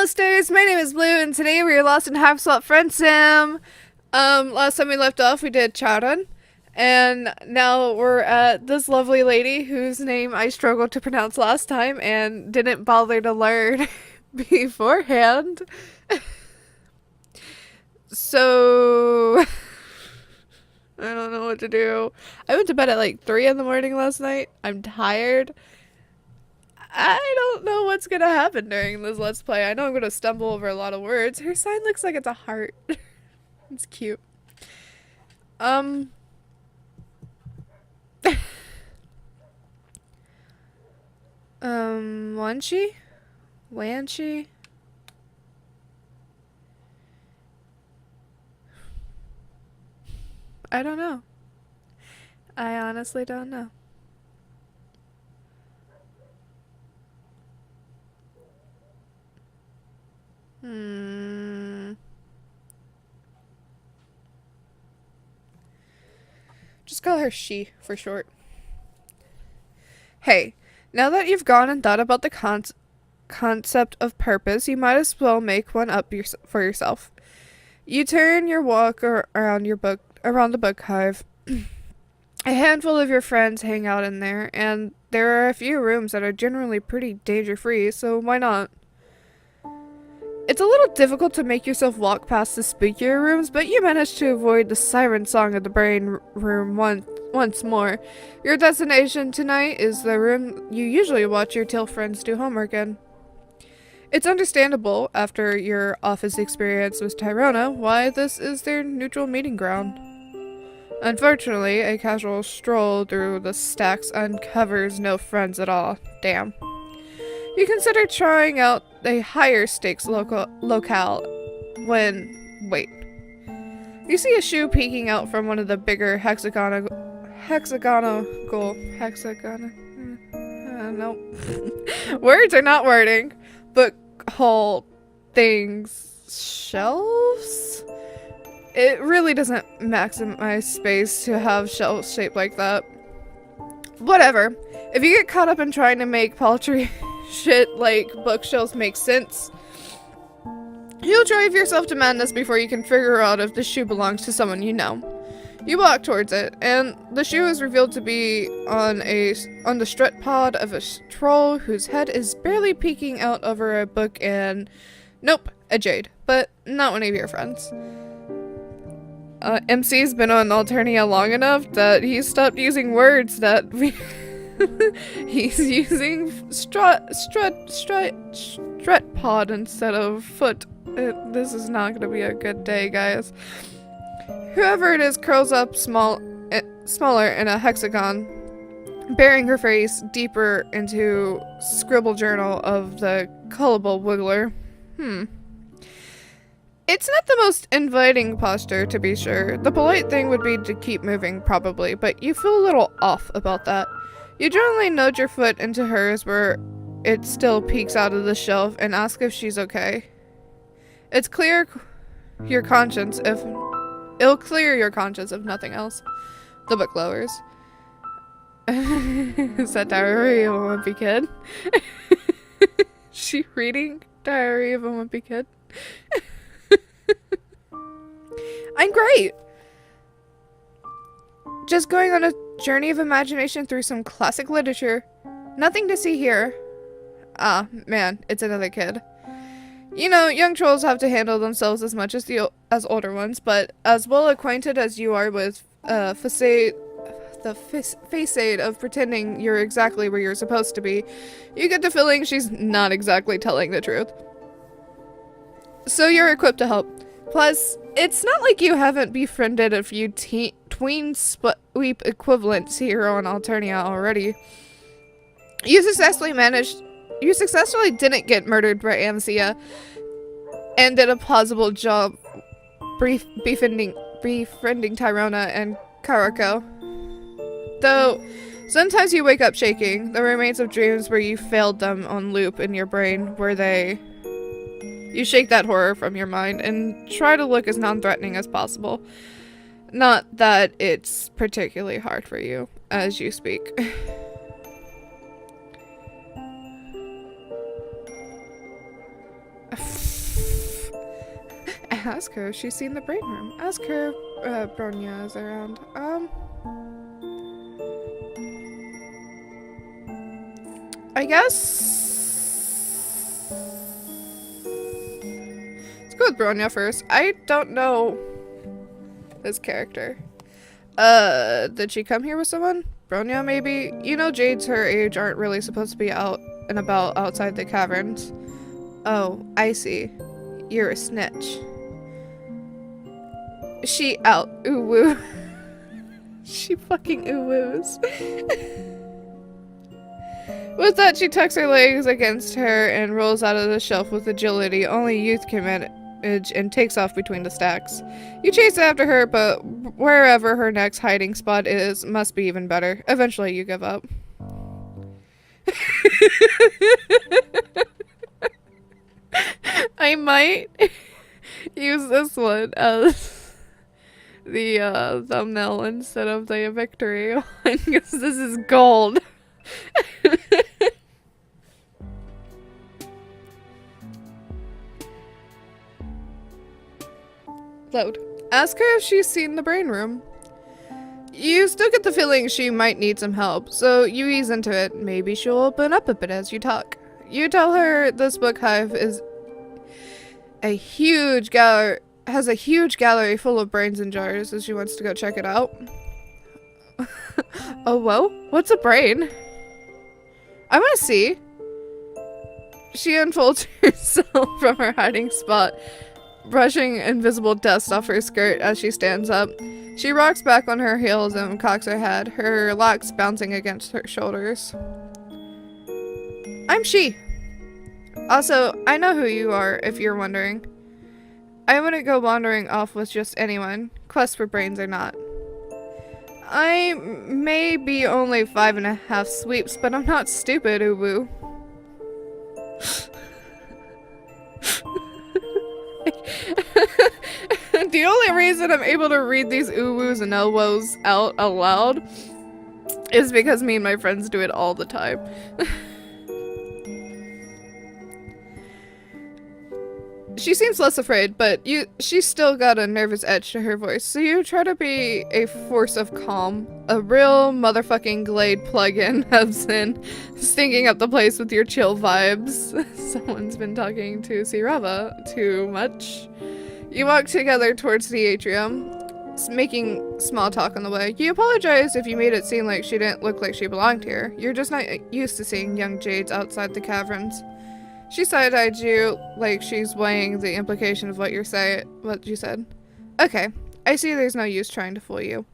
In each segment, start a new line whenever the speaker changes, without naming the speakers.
listeners, my name is Blue, and today we are lost in Hiveswap Friendsim. Last time we left off, we did Charan, and now we're at this lovely lady whose name I struggled to pronounce last time and didn't bother to learn beforehand. So, I don't know what to do. I went to bed at like 3 in the morning last night. I'm tired. I don't know what's gonna happen during this Let's Play. I know I'm gonna stumble over a lot of words. Her sign looks like it's a heart. It's cute. Wanchi? Wanchi? I don't know. I honestly don't know. Just call her she for short. Hey, now that you've gone and thought about the concept of purpose, you might as well make one up for yourself. You turn your walk around the book hive. A handful of your friends hang out in there, and there are a few rooms that are generally pretty danger-free, so why not? It's a little difficult to make yourself walk past the spookier rooms, but you manage to avoid the siren song of the brain room once more. Your destination tonight is the room you usually watch your tail friends do homework in. It's understandable, after your office experience with Tyrona, why this is their neutral meeting ground. Unfortunately, a casual stroll through the stacks uncovers no friends at all. Damn. You consider trying out a higher stakes locale when... Wait. You see a shoe peeking out from one of the bigger hexagonal... no. Words are not wording. Book hole things. Shelves? It really doesn't maximize space to have shelves shaped like that. Whatever. If you get caught up in trying to make paltry shit like bookshelves make sense, you'll drive yourself to madness before you can figure out if the shoe belongs to someone you know. You walk towards it, and the shoe is revealed to be on the strut pod of a troll whose head is barely peeking out over a book and... Nope, a jade, but not one of your friends. MC's been on Alternia long enough that he's stopped using words that we... He's using strut pod instead of foot. This is not gonna be a good day, guys. Whoever it is curls up smaller in a hexagon, burying her face deeper into scribble journal of the gullible wiggler. It's not the most inviting posture, to be sure. The polite thing would be to keep moving, probably, but you feel a little off about that. You generally nudge your foot into hers where it still peeks out of the shelf and ask if she's okay. It'll clear your conscience if nothing else. The book lowers. Is that Diary of a Wimpy Kid? She reading Diary of a Wimpy Kid? I'm great! Just going on a journey of imagination through some classic literature. Nothing to see here. Ah, man, it's another kid. You know, young trolls have to handle themselves as much as older ones, but as well acquainted as you are with the facade of pretending you're exactly where you're supposed to be, you get the feeling she's not exactly telling the truth. So you're equipped to help. Plus, it's not like you haven't befriended a few tween sweep equivalents here on Alternia already. You successfully didn't get murdered by Amcia, and did a plausible job befriending Tyrona and Karako. Though, sometimes you wake up shaking, the remains of dreams where you failed them on loop in your brain, you shake that horror from your mind and try to look as non-threatening as possible. Not that it's particularly hard for you as you speak. Ask her if she's seen the brain room. Ask her if Bronya is around. I guess... Let's go with Bronya first. I don't know this character. Did she come here with someone? Bronya, maybe? You know Jades her age aren't really supposed to be out and about outside the caverns. Oh, I see. You're a snitch. She out. uWu. She fucking uWu's. With that, she tucks her legs against her and rolls out of the shelf with agility only youth can manage and takes off between the stacks. You chase after her, but wherever her next hiding spot is must be even better. Eventually, you give up. I might use this one as the thumbnail instead of the victory one because this is gold. Load. Ask her if she's seen the brain room. You still get the feeling she might need some help, so you ease into it. Maybe she'll open up a bit as you talk. You tell her this book hive is a huge gallery, has a huge gallery full of brains and jars, as she wants to go check it out. Oh, whoa? What's a brain? I want to see. She unfolds herself from her hiding spot, brushing invisible dust off her skirt as she stands up. She rocks back on her heels and cocks her head, her locks bouncing against her shoulders. I'm she. Also, I know who you are, if you're wondering. I wouldn't go wandering off with just anyone, quest for brains or not. I may be only 5.5 sweeps, but I'm not stupid, uWu. The only reason I'm able to read these uWu's and elwows out aloud is because me and my friends do it all the time. She seems less afraid, but she's still got a nervous edge to her voice, so you try to be a force of calm. A real motherfucking Glade plug-in has been stinking up the place with your chill vibes. Someone's been talking to Sirava too much. You walk together towards the atrium, making small talk on the way. You apologize if you made it seem like she didn't look like she belonged here. You're just not used to seeing young Jades outside the caverns. She side-eyed you like she's weighing the implication of what you said. Okay, I see there's no use trying to fool you.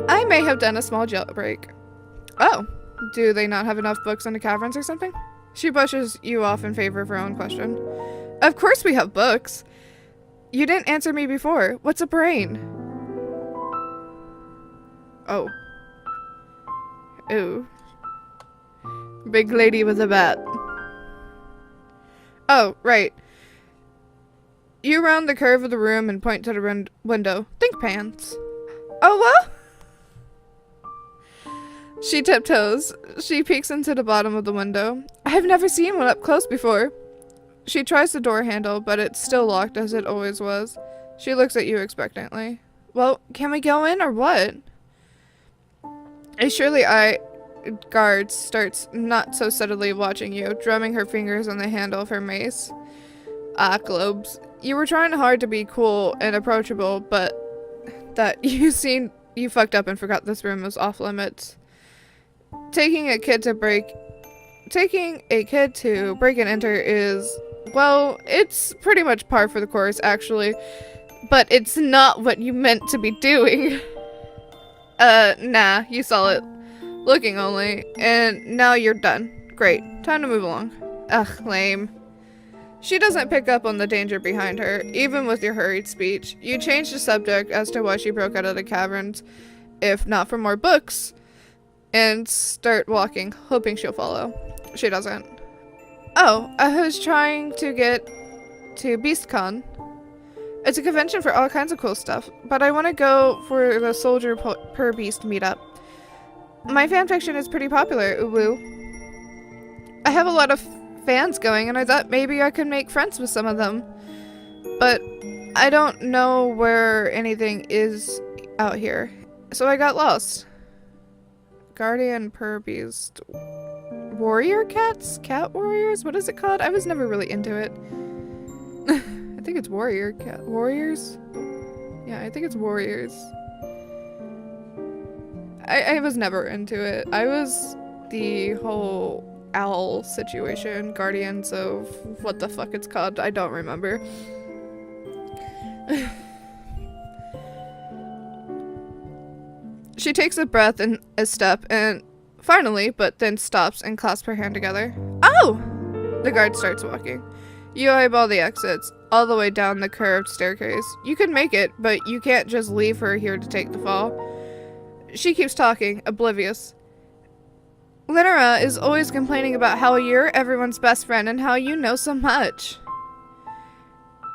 I may have done a small jailbreak. Oh, do they not have enough books in the caverns or something? She brushes you off in favor of her own question. Of course we have books. You didn't answer me before. What's a brain? Oh. Ooh. Big lady with a bat. Oh, right. You round the curve of the room and point to the window. Think pants. Oh, well? She tiptoes. She peeks into the bottom of the window. I've never seen one up close before. She tries the door handle, but it's still locked as it always was. She looks at you expectantly. Well, can we go in or what? A surely-eyed guard starts not so subtly watching you, drumming her fingers on the handle of her mace. Ah, globes. You were trying hard to be cool and approachable, but that you fucked up and forgot this room was off limits. Taking a kid to break and enter is, well, it's pretty much par for the course, actually. But it's not what you meant to be doing. Nah, you saw it. Looking only, and now you're done. Great. Time to move along. Ugh, lame. She doesn't pick up on the danger behind her, even with your hurried speech. You change the subject as to why she broke out of the caverns, if not for more books, and start walking, hoping she'll follow. She doesn't. Oh, I was trying to get to BeastCon. It's a convention for all kinds of cool stuff, but I want to go for the Soldier Purrbeasts meetup. My fanfiction is pretty popular, uWu. I have a lot of fans going, and I thought maybe I could make friends with some of them. But I don't know where anything is out here. So I got lost. Guardian Purrbeasts. Warrior cats? Cat warriors? What is it called? I was never really into it. I think it's warrior cat. Warriors? Yeah, I think it's warriors. I was never into it. I was the whole owl situation. Guardians of what the fuck it's called. I don't remember. She takes a breath and a step and finally, but then stops and clasps her hand together. Oh! The guard starts walking. You eyeball the exits, all the way down the curved staircase. You can make it, but you can't just leave her here to take the fall. She keeps talking, oblivious. Linera is always complaining about how you're everyone's best friend and how you know so much.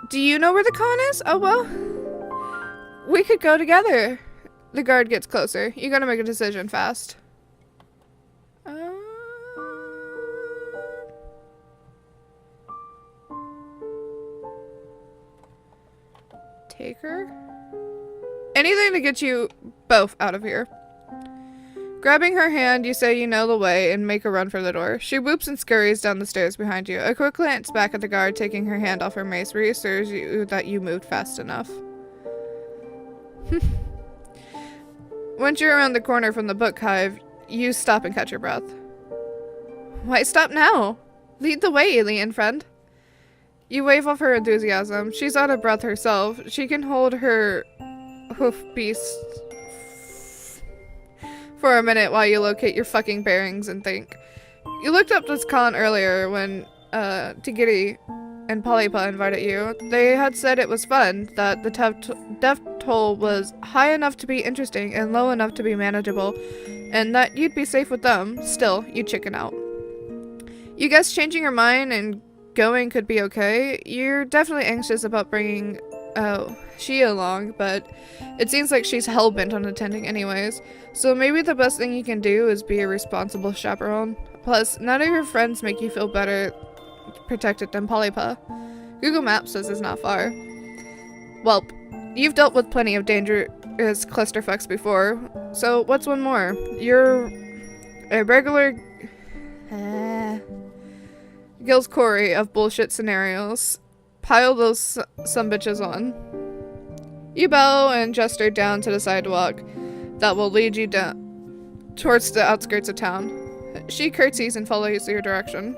Do you know where the con is? Oh well. We could go together. The guard gets closer. You gotta make a decision fast. Take her? Anything to get you both out of here. Grabbing her hand, you say you know the way and make a run for the door. She whoops and scurries down the stairs behind you. A quick glance back at the guard taking her hand off her mace reassures you that you moved fast enough. Once you're around the corner from the book hive, you stop and catch your breath. Why stop now? Lead the way, alien friend. You wave off her enthusiasm. She's out of breath herself. She can hold her hoof beast for a minute while you locate your fucking bearings and think. You looked up this con earlier when Tigiri and Polypa invited you. They had said it was fun, that the death toll was high enough to be interesting and low enough to be manageable, and that you'd be safe with them. Still, you chicken out. You guess changing your mind and going could be okay. You're definitely anxious about bringing she along, but it seems like she's hell-bent on attending anyways, so maybe the best thing you can do is be a responsible chaperone. Plus, none of your friends make you feel better protected than Polypa. Google Maps says it's not far. Welp, you've dealt with plenty of dangerous clusterfucks before, so what's one more? You're a regular Gil's Corey of bullshit scenarios. Pile those sumbitches on. You bow and gesture down to the sidewalk that will lead you down towards the outskirts of town. She curtsies and follows your direction.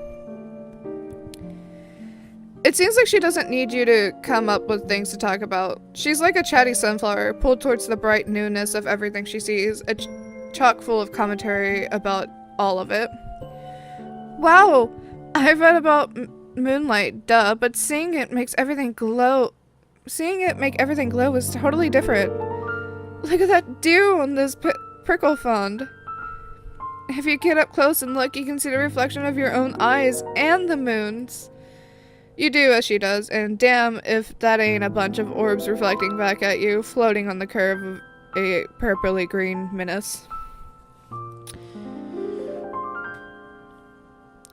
It seems like she doesn't need you to come up with things to talk about. She's like a chatty sunflower, pulled towards the bright newness of everything she sees, chock full of commentary about all of it. Wow! I read about moonlight, duh, but seeing it make everything glow is totally different. Look at that dew on this prickle pond. If you get up close and look, you can see the reflection of your own eyes and the moon's. You do as she does, and damn if that ain't a bunch of orbs reflecting back at you, floating on the curve of a purpley green menace.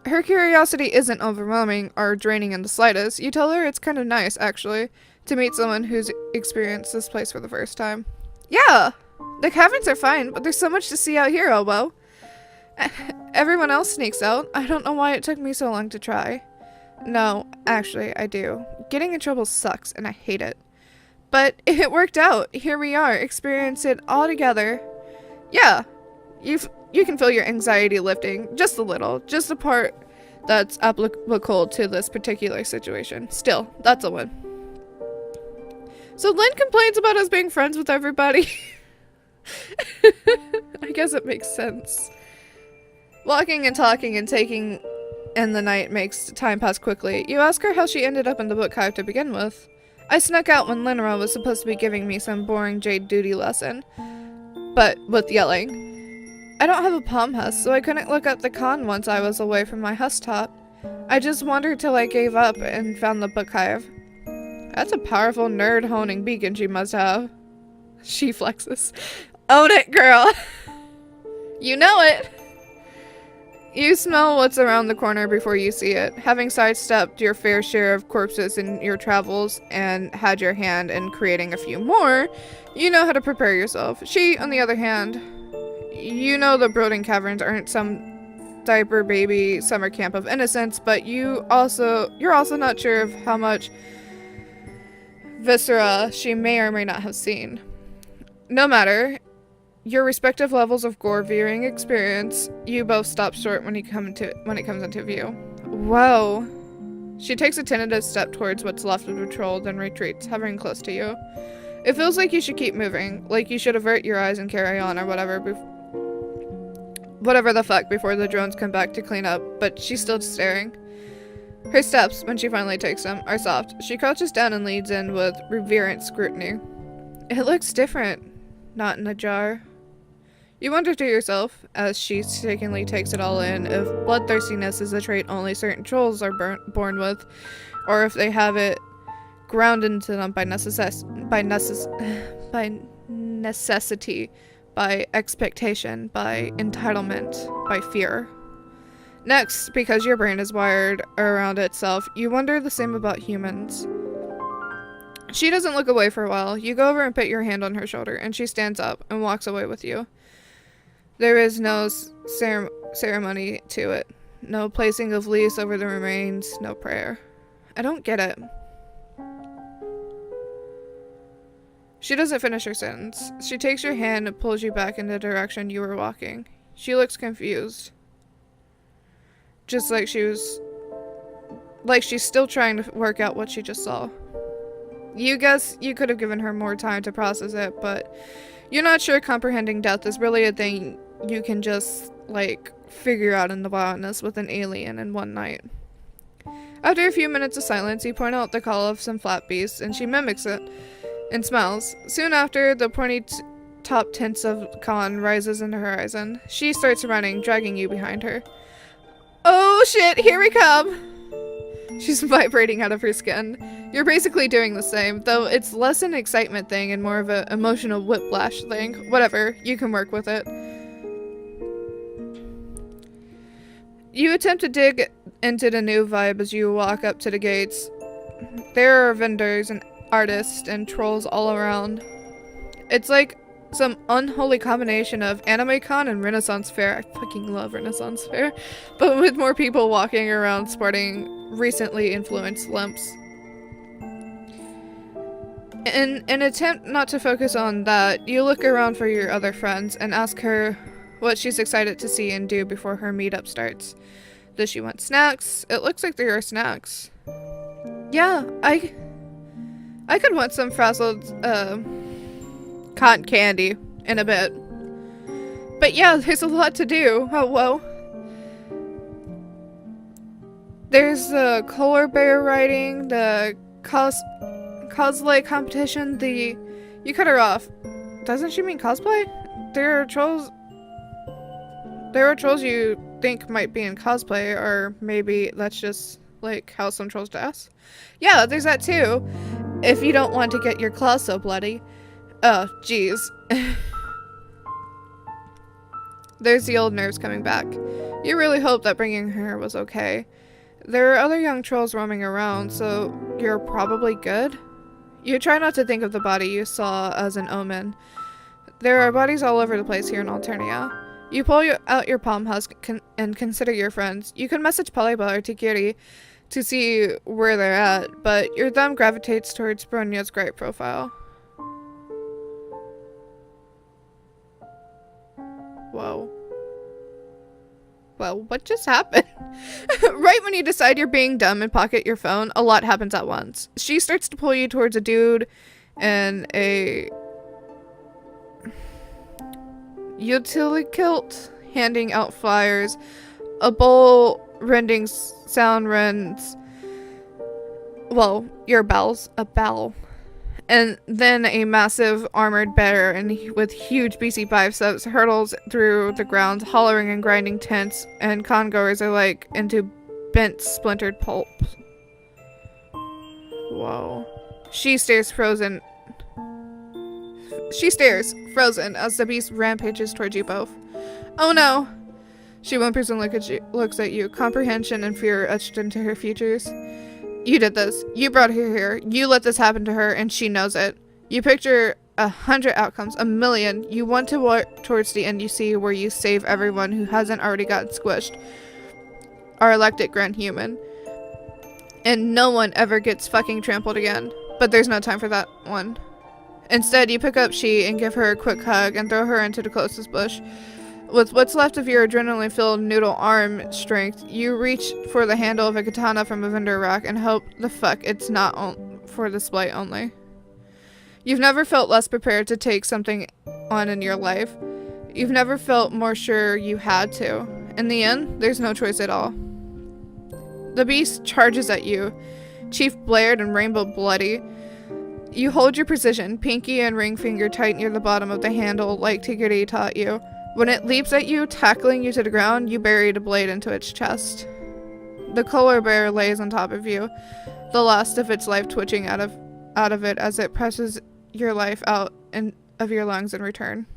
Her curiosity isn't overwhelming or draining in the slightest. You tell her it's kind of nice, actually, to meet someone who's experienced this place for the first time. Yeah! The caverns are fine, but there's so much to see out here, Obo. Everyone else sneaks out. I don't know why it took me so long to try. No, actually, I do. Getting in trouble sucks, and I hate it. But it worked out. Here we are, experience it all together. Yeah, you can feel your anxiety lifting, just a little, just the part that's applicable to this particular situation. Still, that's a win. So Lynn complains about us being friends with everybody. I guess it makes sense. Walking and talking and taking in the night makes time pass quickly. You ask her how she ended up in the book hive to begin with. I snuck out when Linera was supposed to be giving me some boring jade duty lesson, but with yelling. I don't have a palm husk, so I couldn't look up the con once I was away from my husk top. I just wandered till I gave up and found the book hive. That's a powerful nerd-honing beacon she must have. She flexes. Own it, girl! You know it! You smell what's around the corner before you see it. Having sidestepped your fair share of corpses in your travels and had your hand in creating a few more, you know how to prepare yourself. She, on the other hand, you know the Brooding Caverns aren't some diaper baby summer camp of innocence, but you're also not sure of how much viscera she may or may not have seen. No matter your respective levels of gore viewing experience, you both stop short when it comes into view. Whoa. She takes a tentative step towards what's left of the troll, then retreats, hovering close to you. It feels like you should keep moving, like you should avert your eyes and carry on or whatever the fuck before the drones come back to clean up, but she's still staring. Her steps, when she finally takes them, are soft. She crouches down and leads in with reverent scrutiny. It looks different, not in a jar. You wonder to yourself, as she mistakenly takes it all in, if bloodthirstiness is a trait only certain trolls are born with, or if they have it ground into them by necessity, by expectation, by entitlement, by fear. Next, because your brain is wired around itself, you wonder the same about humans. She doesn't look away for a while. You go over and put your hand on her shoulder, and she stands up and walks away with you. There is no ceremony to it. No placing of leaves over the remains, no prayer. I don't get it. She doesn't finish her sentence. She takes your hand and pulls you back in the direction you were walking. She looks confused. Just like she's still trying to work out what she just saw. You guess you could have given her more time to process it, but you're not sure comprehending death is really a thing you can just, figure out in the wildness with an alien in one night. After a few minutes of silence, you point out the call of some flat beasts, and she mimics it and smiles. Soon after, the pointy top tints of Khan rises in the horizon. She starts running, dragging you behind her. Oh shit, here we come! She's vibrating out of her skin. You're basically doing the same, though it's less an excitement thing and more of an emotional whiplash thing. Whatever, you can work with it. You attempt to dig into the new vibe as you walk up to the gates. There are vendors and artists and trolls all around. It's like some unholy combination of Anime Con and Renaissance Fair. I fucking love Renaissance Fair. But with more people walking around sporting recently influenced limps. In an attempt not to focus on that, you look around for your other friends and ask her what she's excited to see and do before her meetup starts. Does she want snacks? It looks like there are snacks. Yeah, I could want some frazzled, cotton candy in a bit. But yeah, there's a lot to do. Oh, whoa. There's the polar bear riding, the cosplay competition, you cut her off. Doesn't she mean cosplay? There are trolls you think might be in cosplay, or maybe that's just, how some trolls dress. Yeah, there's that too. If you don't want to get your claws so bloody. Oh, jeez. There's the old nerves coming back. You really hope that bringing her was okay. There are other young trolls roaming around, so you're probably good? You try not to think of the body you saw as an omen. There are bodies all over the place here in Alternia. You pull out your palm husk and consider your friends. You can message Polyba or Tikiri to see where they're at, but your thumb gravitates towards Bronya's great profile. Whoa. Well, what just happened? Right when you decide you're being dumb and pocket your phone, a lot happens at once. She starts to pull you towards a dude in a utility kilt, handing out flyers. A bowl rending sound rends. Well, your bowels. A bowel. And then a massive armored bear and with huge BC biceps hurtles through the ground, hollering and grinding tents, and congoers are into bent, splintered pulp. Whoa. She stares frozen as the beast rampages towards you both. Oh no! She whimpers and looks at you, comprehension and fear etched into her features. You did this. You brought her here. You let this happen to her, and she knows it. You picture 100 outcomes, 1,000,000. You want to walk towards the end you see where you save everyone who hasn't already gotten squished. Our elected grand human. And no one ever gets fucking trampled again. But there's no time for that one. Instead, you pick up She and give her a quick hug and throw her into the closest bush. With what's left of your adrenaline-filled noodle arm strength, you reach for the handle of a katana from a vendor rack and hope the fuck it's not for display only. You've never felt less prepared to take something on in your life. You've never felt more sure you had to. In the end, there's no choice at all. The beast charges at you, Chief blared and rainbow bloody. You hold your precision, pinky and ring finger tight near the bottom of the handle like Tigiri taught you. When it leaps at you, tackling you to the ground, you bury the blade into its chest. The polar bear lays on top of you, the last of its life twitching out of it as it presses your life out of your lungs in return.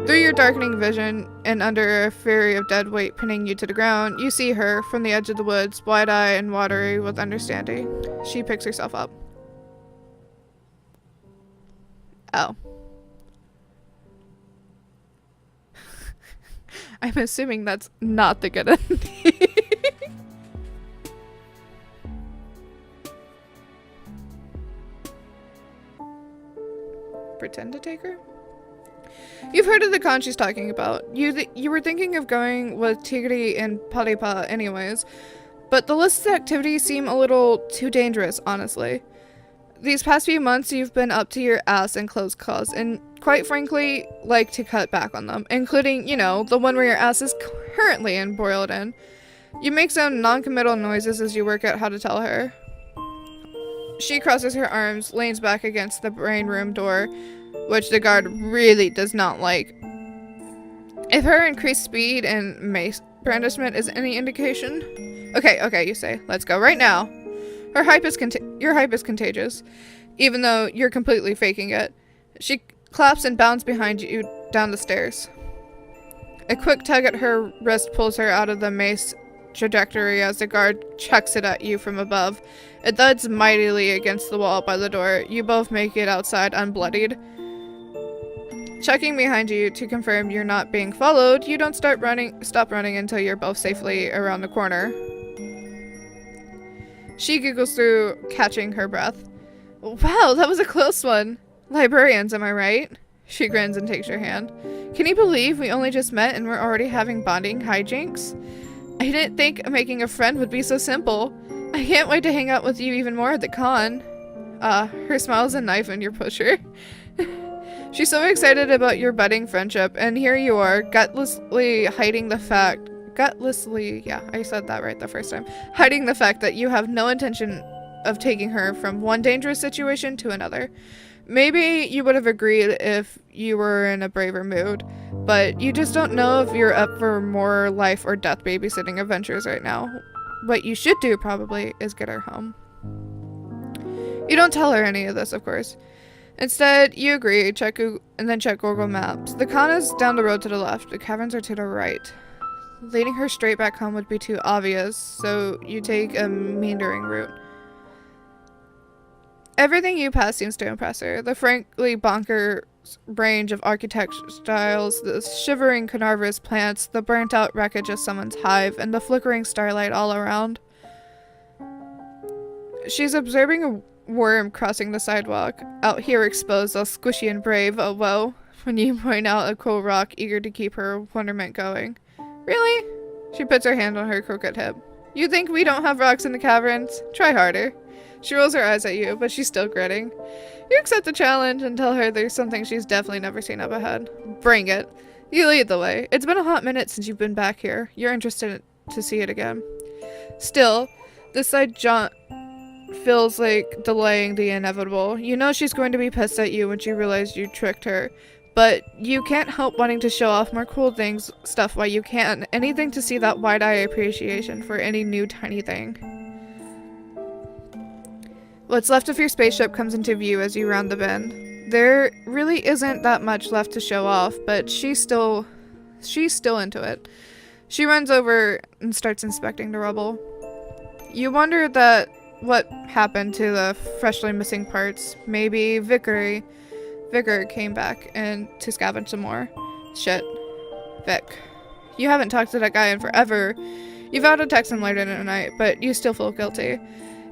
Through your darkening vision, and under a fury of dead weight pinning you to the ground, you see her, from the edge of the woods, wide-eyed and watery with understanding. She picks herself up. Oh. I'm assuming that's not the good ending. Pretend to take her? You've heard of the con she's talking about. You were thinking of going with Tigri and Paripa anyways, but the listed activities seem a little too dangerous, honestly. These past few months you've been up to your ass in close calls, and quite frankly, like to cut back on them, including, you know, the one where your ass is currently embroiled in. You make some non-committal noises as you work out how to tell her. She crosses her arms, leans back against the brain room door, which the guard really does not like. If her increased speed and mace brandishment is any indication. Okay, you say. Let's go right now. Your hype is contagious, even though you're completely faking it. She claps and bounds behind you down the stairs. A quick tug at her wrist pulls her out of the mace trajectory as the guard chucks it at you from above. It thuds mightily against the wall by the door. You both make it outside unbloodied. Checking behind you to confirm you're not being followed, you don't stop running until you're both safely around the corner. She giggles through, catching her breath. Wow, that was a close one. Librarians, am I right? She grins and takes your hand. Can you believe we only just met and we're already having bonding hijinks? I didn't think making a friend would be so simple. I can't wait to hang out with you even more at the con. Her smile's a knife in your pusher. She's so excited about your budding friendship, and here you are, gutlessly hiding the fact that you have no intention of taking her from one dangerous situation to another. Maybe you would have agreed if you were in a braver mood, but you just don't know if you're up for more life or death babysitting adventures right now. What you should do, probably, is get her home. You don't tell her any of this, of course. Instead, you agree, and then check Google Maps. The con is down the road to the left, the caverns are to the right. Leading her straight back home would be too obvious, so you take a meandering route. Everything you pass seems to impress her. The frankly bonkers range of architecture styles, the shivering carnivorous plants, the burnt-out wreckage of someone's hive, and the flickering starlight all around. She's observing a worm crossing the sidewalk, out here exposed, all squishy and brave, oh whoa, when you point out a cool rock eager to keep her wonderment going. Really? She puts her hand on her crooked hip. You think we don't have rocks in the caverns? Try harder. She rolls her eyes at you, but she's still grinning. You accept the challenge and tell her there's something she's definitely never seen up ahead. Bring it. You lead the way. It's been a hot minute since you've been back here. You're interested to see it again. Still, this side jaunt feels like delaying the inevitable. You know she's going to be pissed at you when she realizes you tricked her, but you can't help wanting to show off more cool stuff while you can. Anything to see that wide-eye appreciation for any new tiny thing. What's left of your spaceship comes into view as you round the bend. There really isn't that much left to show off, but she's still She's still into it. She runs over and starts inspecting the rubble. You wonder what happened to the freshly missing parts. Maybe Vicar came back and to scavenge some more. Shit. Vic. You haven't talked to that guy in forever. You vowed to text him later tonight, but you still feel guilty.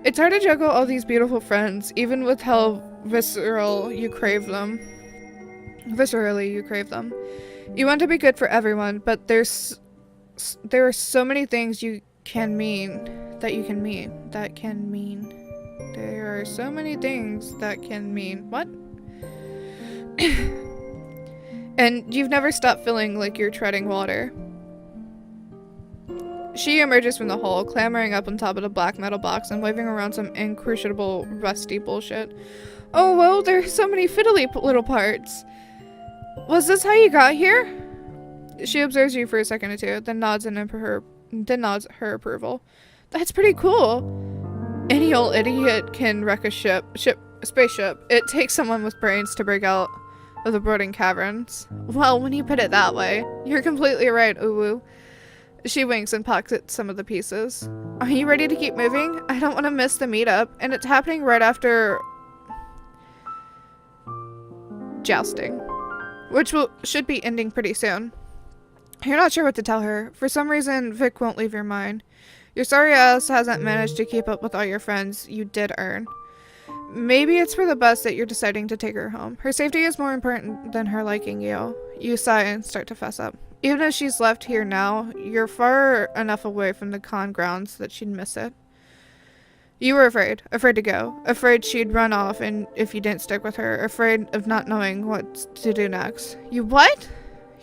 It's hard to juggle all these beautiful friends, even with how viscerally you crave them. You want to be good for everyone, but there are so many things There are so many things that can mean. What? And you've never stopped feeling like you're treading water. She emerges from the hole, clambering up on top of the black metal box and waving around some incrucible, rusty bullshit. Oh, well, there's so many fiddly little parts. Was this how you got here? She observes you for a second or two, then nods her approval. That's pretty cool. Any old idiot can wreck a spaceship. It takes someone with brains to break out of the brooding caverns. Well, when you put it that way, you're completely right, uWu. She winks and pockets some of the pieces. Are you ready to keep moving? I don't want to miss the meetup, and it's happening right after jousting, which should be ending pretty soon. You're not sure what to tell her. For some reason, Vic won't leave your mind. Your sorry ass hasn't managed to keep up with all your friends you did earn. Maybe it's for the best that you're deciding to take her home. Her safety is more important than her liking you. You sigh and start to fess up. Even if she's left here now, you're far enough away from the con grounds that she'd miss it. You were afraid to go, afraid she'd run off and if you didn't stick with her, afraid of not knowing what to do next. You what?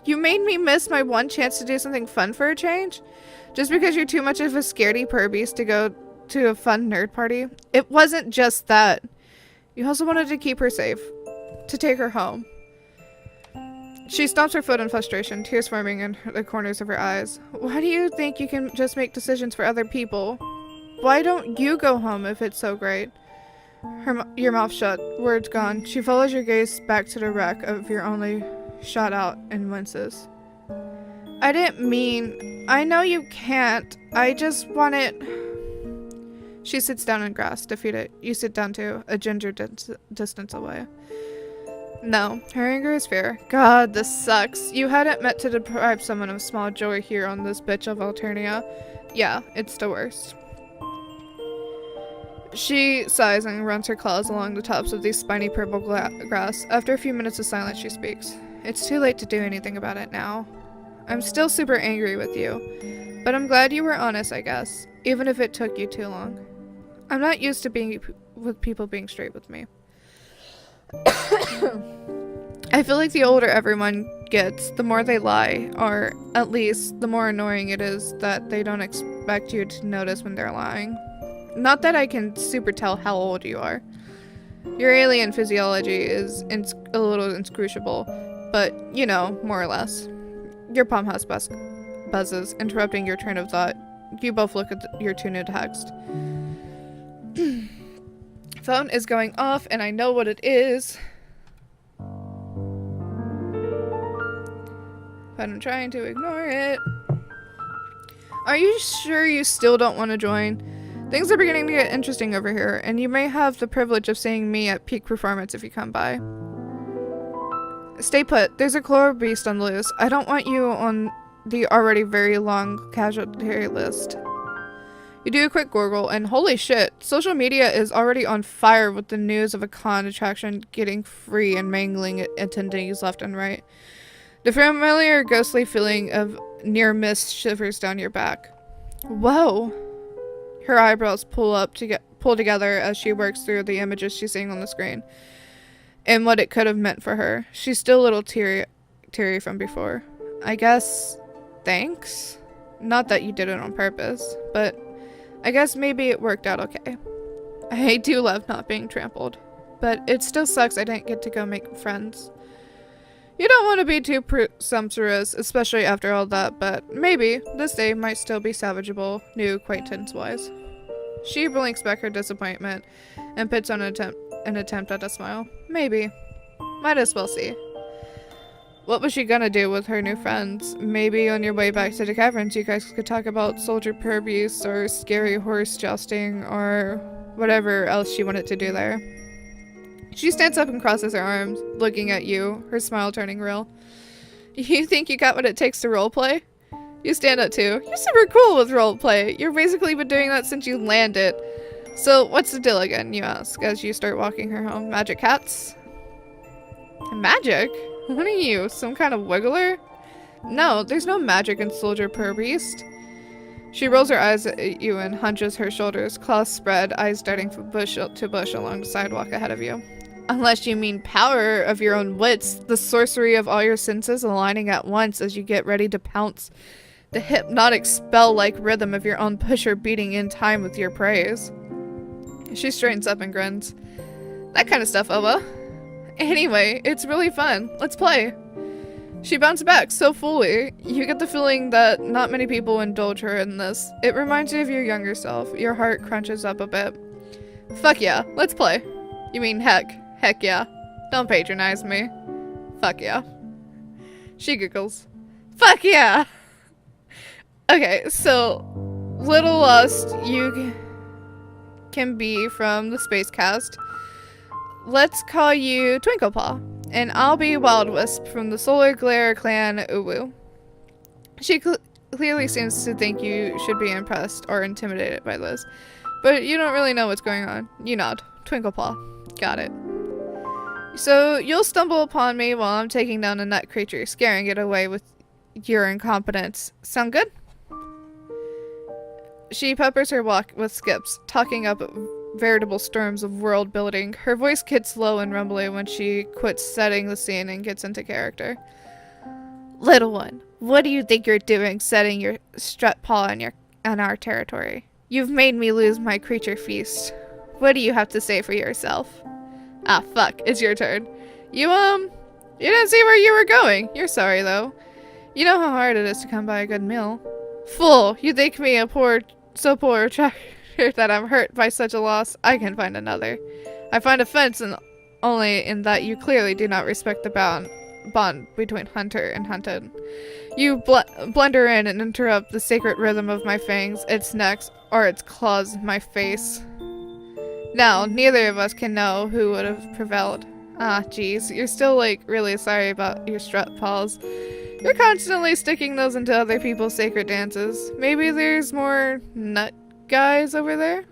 You made me miss my one chance to do something fun for a change? Just because you're too much of a scaredy Purrbeast to go to a fun nerd party? It wasn't just that. You also wanted to keep her safe, to take her home. She stomps her foot in frustration, tears forming in the corners of her eyes. Why do you think you can just make decisions for other people? Why don't you go home if it's so great? Your mouth shut, words gone. She follows your gaze back to the wreck of your only shot out and winces. I didn't mean... I know you can't. I just want it... She sits down in grass, defeated. You sit down too, a ginger distance away. No, her anger is fair. God, this sucks. You hadn't meant to deprive someone of small joy here on this bitch of Alternia. Yeah, it's the worst. She sighs and runs her claws along the tops of the spiny purple grass. After a few minutes of silence, she speaks. It's too late to do anything about it now. I'm still super angry with you, but I'm glad you were honest, I guess, even if it took you too long. I'm not used to being with people being straight with me. I feel like the older everyone gets, the more they lie, or at least the more annoying it is that they don't expect you to notice when they're lying. Not that I can super tell how old you are. Your alien physiology is a little inscrutable, but, you know, more or less. Your palm house buzzes, interrupting your train of thought. You both look at your two new text. Phone is going off, and I know what it is. But I'm trying to ignore it. Are you sure you still don't want to join? Things are beginning to get interesting over here, and you may have the privilege of seeing me at peak performance if you come by. Stay put. There's a Purrbeast on the loose. I don't want you on the already very long casualty list. You do a quick Google, and holy shit, social media is already on fire with the news of a con attraction getting free and mangling attendees left and right. The familiar ghostly feeling of near-miss shivers down your back. Whoa! Her eyebrows pull together as she works through the images she's seeing on the screen, and what it could have meant for her. She's still a little teary from before. I guess, thanks? Not that you did it on purpose, but I guess maybe it worked out okay. I do love not being trampled, but it still sucks I didn't get to go make friends. You don't want to be too presumptuous, especially after all that, but maybe this day might still be salvageable, new acquaintance-wise. She blinks back her disappointment and puts on an attempt at a smile. Maybe. Might as well see. What was she gonna do with her new friends? Maybe on your way back to the caverns you guys could talk about soldier Purrbeasts or scary horse jousting or whatever else she wanted to do there. She stands up and crosses her arms, looking at you, her smile turning real. You think you got what it takes to roleplay? You stand up too. You're super cool with roleplay. You've basically been doing that since you landed. So what's the deal again, you ask, as you start walking her home. Magic cats? Magic? What are you, some kind of wiggler? No, there's no magic in Soldier Purrbeast. She rolls her eyes at you and hunches her shoulders, claws spread, eyes darting from bush to bush along the sidewalk ahead of you. Unless you mean power of your own wits, the sorcery of all your senses aligning at once as you get ready to pounce. The hypnotic spell-like rhythm of your own pusher beating in time with your praise. She straightens up and grins. That kind of stuff, Oba. Anyway, it's really fun. Let's play. She bounces back so fully, you get the feeling that not many people indulge her in this. It reminds you of your younger self. Your heart crunches up a bit. Fuck yeah, let's play. You mean heck. Heck yeah. Don't patronize me. Fuck yeah. She giggles. Fuck yeah! Okay, so Little Lost you can be from the Space Cast. Let's call you Twinklepaw, and I'll be Wild Wisp from the Solar Glare clan uWu. She clearly seems to think you should be impressed or intimidated by this, but you don't really know what's going on. You nod. Twinklepaw. Got it. So you'll stumble upon me while I'm taking down a nut creature, scaring it away with your incompetence. Sound good? She peppers her walk with skips, talking up veritable storms of world building. Her voice gets low and rumbly when she quits setting the scene and gets into character. Little one, what do you think you're doing setting your strut paw on our territory? You've made me lose my creature feast. What do you have to say for yourself? Ah, fuck, it's your turn. You didn't see where you were going. You're sorry, though. You know how hard it is to come by a good meal. Fool, you think me so poor that I'm hurt by such a loss? I can find another. I find offense only in that you clearly do not respect the bond between hunter and hunted. You blunder in and interrupt the sacred rhythm of my fangs, its necks, or its claws, my face. Now, neither of us can know who would have prevailed. Ah, jeez, you're still, really sorry about your strut paws. You're constantly sticking those into other people's sacred dances. Maybe there's more nut guys over there?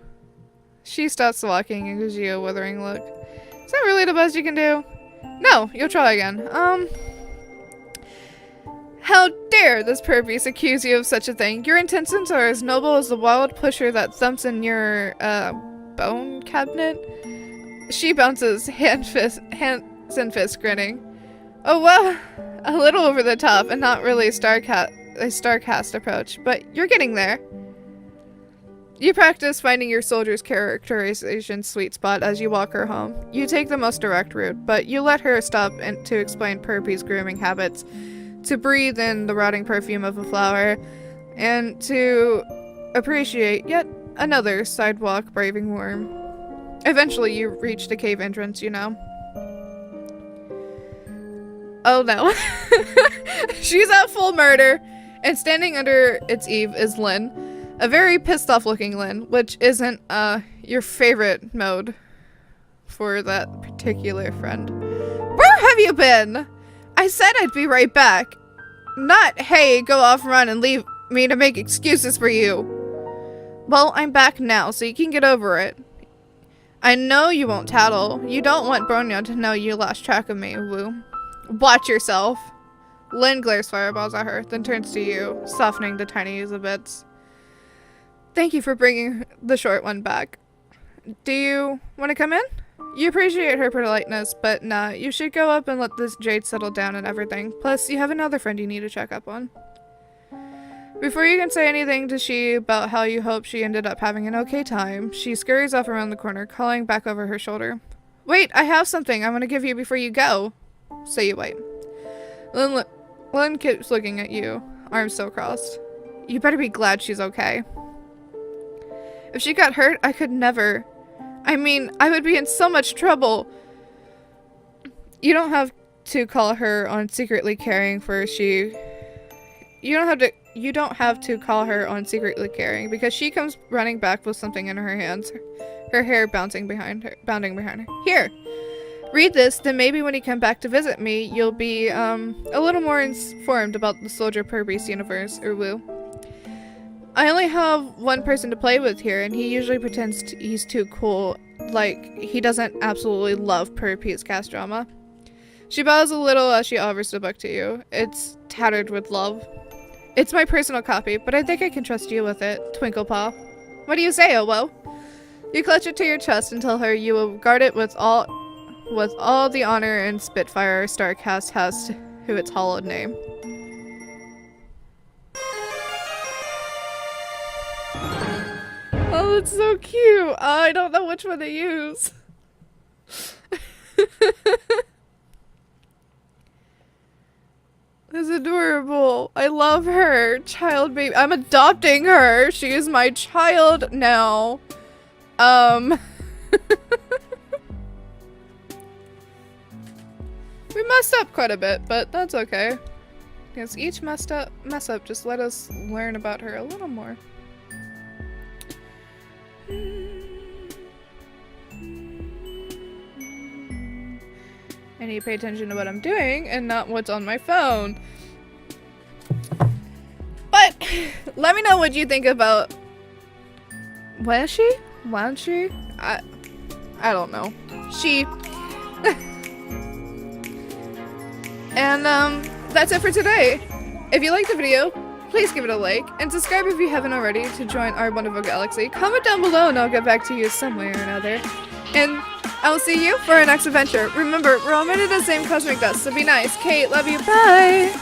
She stops walking and gives you a withering look. Is that really the best you can do? No, you'll try again. How dare this Purrbeast accuse you of such a thing? Your intentions are as noble as the wild pusher that thumps in your, bone cabinet? She bounces, hands and fist grinning. Oh, well, a little over the top and not really a Starcast approach, but you're getting there. You practice finding your soldier's characterization sweet spot as you walk her home. You take the most direct route, but you let her stop to explain Purrbeast's grooming habits, to breathe in the rotting perfume of a flower, and to appreciate yet another sidewalk braving worm. Eventually you reach the cave entrance, you know. Oh no. She's at full murder, and standing under its eave is Lynn. A very pissed off looking Lynn, which isn't, your favorite mode for that particular friend. Where have you been? I said I'd be right back. Not, hey, go off run and leave me to make excuses for you. Well, I'm back now, so you can get over it. I know you won't tattle. You don't want Bronya to know you lost track of me, Wu. Watch yourself. Lynn glares fireballs at her, then turns to you, softening the tiniest of bits. Thank you for bringing the short one back. Do you want to come in? You appreciate her politeness, but nah, you should go up and let this jade settle down and everything. Plus, you have another friend you need to check up on. Before you can say anything to she about how you hope she ended up having an okay time, she scurries off around the corner, calling back over her shoulder. Wait, I have something I want to give you before you go. So you wait. Lynn keeps looking at you, arms still crossed. You better be glad she's okay. If she got hurt, I could never. I mean, I would be in so much trouble. You don't have to call her on secretly caring for you don't have to call her on secretly caring because she comes running back with something in her hands, her hair bounding behind her. Here, read this, then maybe when you come back to visit me, you'll be a little more informed about the Soldier Purrbeasts universe, uWu. I only have one person to play with here, and he usually pretends he's too cool, like he doesn't absolutely love Purrbeasts cast drama. She bows a little as she offers the book to you. It's tattered with love. It's my personal copy, but I think I can trust you with it, Twinklepaw. What do you say, uWu? You clutch it to your chest and tell her you will guard it with all the honor and Spitfire Starcast has to its hallowed name. Oh, it's so cute. I don't know which one to use. It's adorable. I love her. Child baby. I'm adopting her. She is my child now. We messed up quite a bit, but that's okay. Because each mess up just let us learn about her a little more. I need to pay attention to what I'm doing and not what's on my phone. But let me know what you think about. What is she? Why is she? I don't know. She. And that's it for today. If you liked the video, please give it a like and subscribe if you haven't already to join our wonderful galaxy. Comment down below and I'll get back to you some way or another. And I'll see you for our next adventure. Remember, we're all made of the same cosmic dust, so be nice. Kate, love you. Bye!